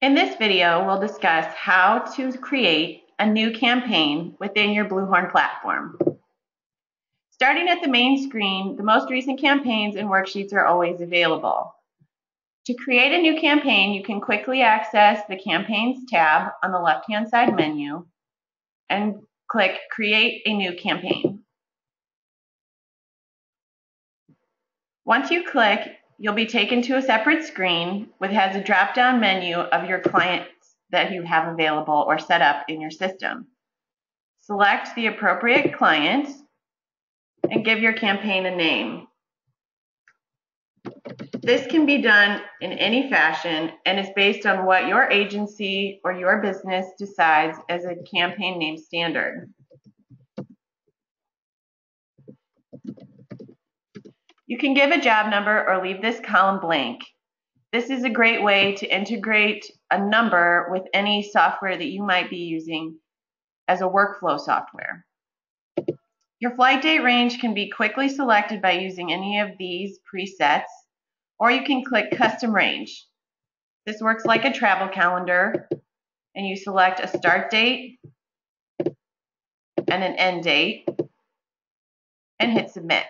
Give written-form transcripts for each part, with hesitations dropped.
In this video, we'll discuss how to create a new campaign within your BluHorn platform. Starting at the main screen, the most recent campaigns and worksheets are always available. To create a new campaign, you can quickly access the Campaigns tab on the left-hand side menu and click Create a New Campaign. Once you click, you'll be taken to a separate screen which has a drop-down menu of your clients that you have available or set up in your system. Select the appropriate client and give your campaign a name. This can be done in any fashion and is based on what your agency or your business decides as a campaign name standard. You can give a job number or leave this column blank. This is a great way to integrate a number with any software that you might be using as a workflow software. Your flight date range can be quickly selected by using any of these presets, or you can click Custom Range. This works like a travel calendar, and you select a start date and an end date and hit Submit.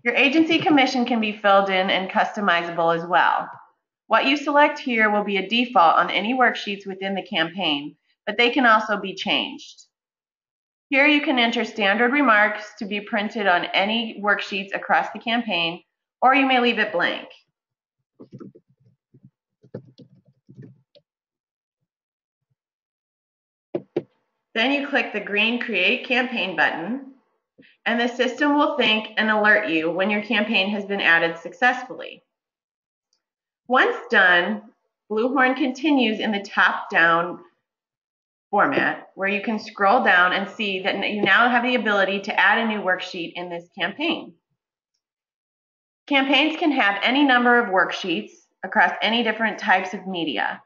Your agency commission can be filled in and customizable as well. What you select here will be a default on any worksheets within the campaign, but they can also be changed. Here you can enter standard remarks to be printed on any worksheets across the campaign, or you may leave it blank. Then you click the green Create Campaign button, and the system will think and alert you when your campaign has been added successfully. Once done, BluHorn continues in the top-down format where you can scroll down and see that you now have the ability to add a new worksheet in this campaign. Campaigns can have any number of worksheets across any different types of media.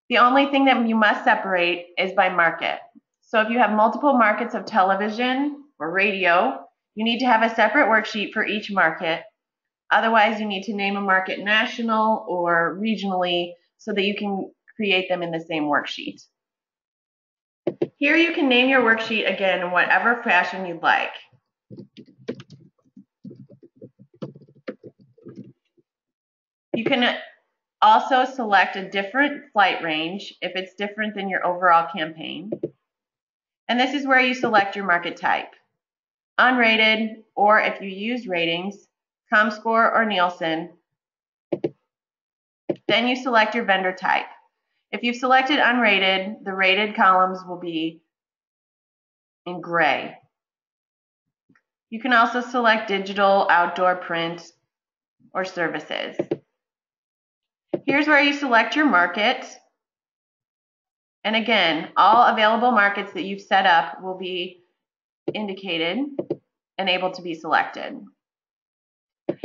The only thing that you must separate is by market. So if you have multiple markets of television or radio, you need to have a separate worksheet for each market. Otherwise, you need to name a market national or regionally so that you can create them in the same worksheet. Here you can name your worksheet again in whatever fashion you'd like. You can also select a different flight range if it's different than your overall campaign. And this is where you select your market type. Unrated, or if you use ratings, ComScore or Nielsen. Then you select your vendor type. If you've selected unrated, the rated columns will be in gray. You can also select digital, outdoor, print, or services. Here's where you select your market. And again, all available markets that you've set up will be indicated and able to be selected.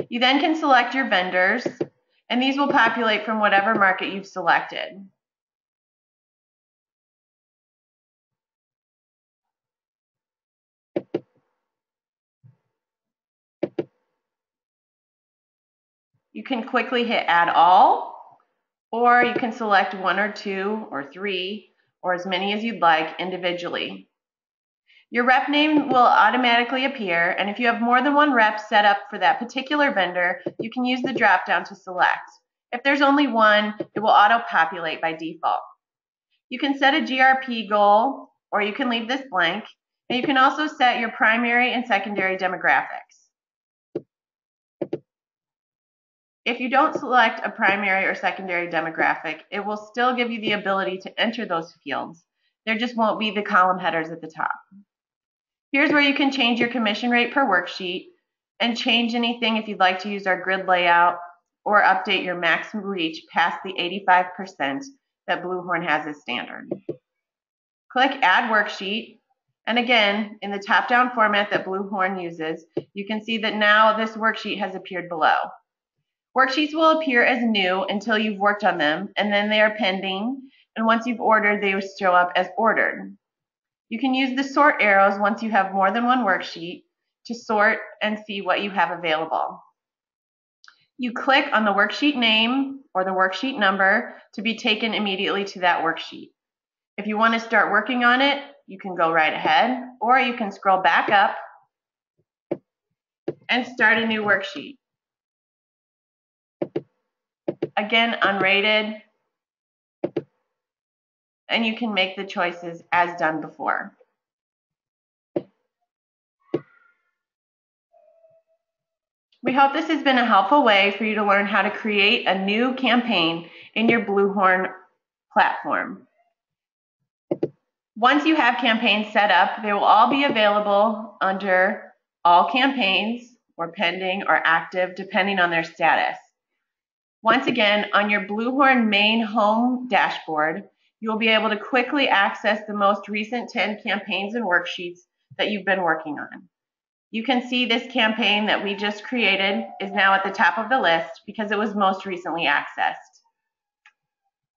You then can select your vendors, and these will populate from whatever market you've selected. You can quickly hit Add All, or you can select one or two or three, or as many as you'd like individually. Your rep name will automatically appear, and if you have more than one rep set up for that particular vendor, you can use the drop-down to select. If there's only one, it will auto-populate by default. You can set a GRP goal, or you can leave this blank, and you can also set your primary and secondary demographics. If you don't select a primary or secondary demographic, it will still give you the ability to enter those fields. There just won't be the column headers at the top. Here's where you can change your commission rate per worksheet and change anything if you'd like to use our grid layout or update your maximum reach past the 85% that BluHorn has as standard. Click Add Worksheet, and again, in the top-down format that BluHorn uses, you can see that now this worksheet has appeared below. Worksheets will appear as new until you've worked on them, and then they are pending, and once you've ordered, they will show up as ordered. You can use the sort arrows once you have more than one worksheet to sort and see what you have available. You click on the worksheet name or the worksheet number to be taken immediately to that worksheet. If you want to start working on it, you can go right ahead, or you can scroll back up and start a new worksheet. Again, unrated, and you can make the choices as done before. We hope this has been a helpful way for you to learn how to create a new campaign in your BluHorn platform. Once you have campaigns set up, they will all be available under All Campaigns or Pending or Active, depending on their status. Once again, on your BluHorn main home dashboard, you will be able to quickly access the most recent 10 campaigns and worksheets that you've been working on. You can see this campaign that we just created is now at the top of the list because it was most recently accessed.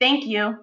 Thank you.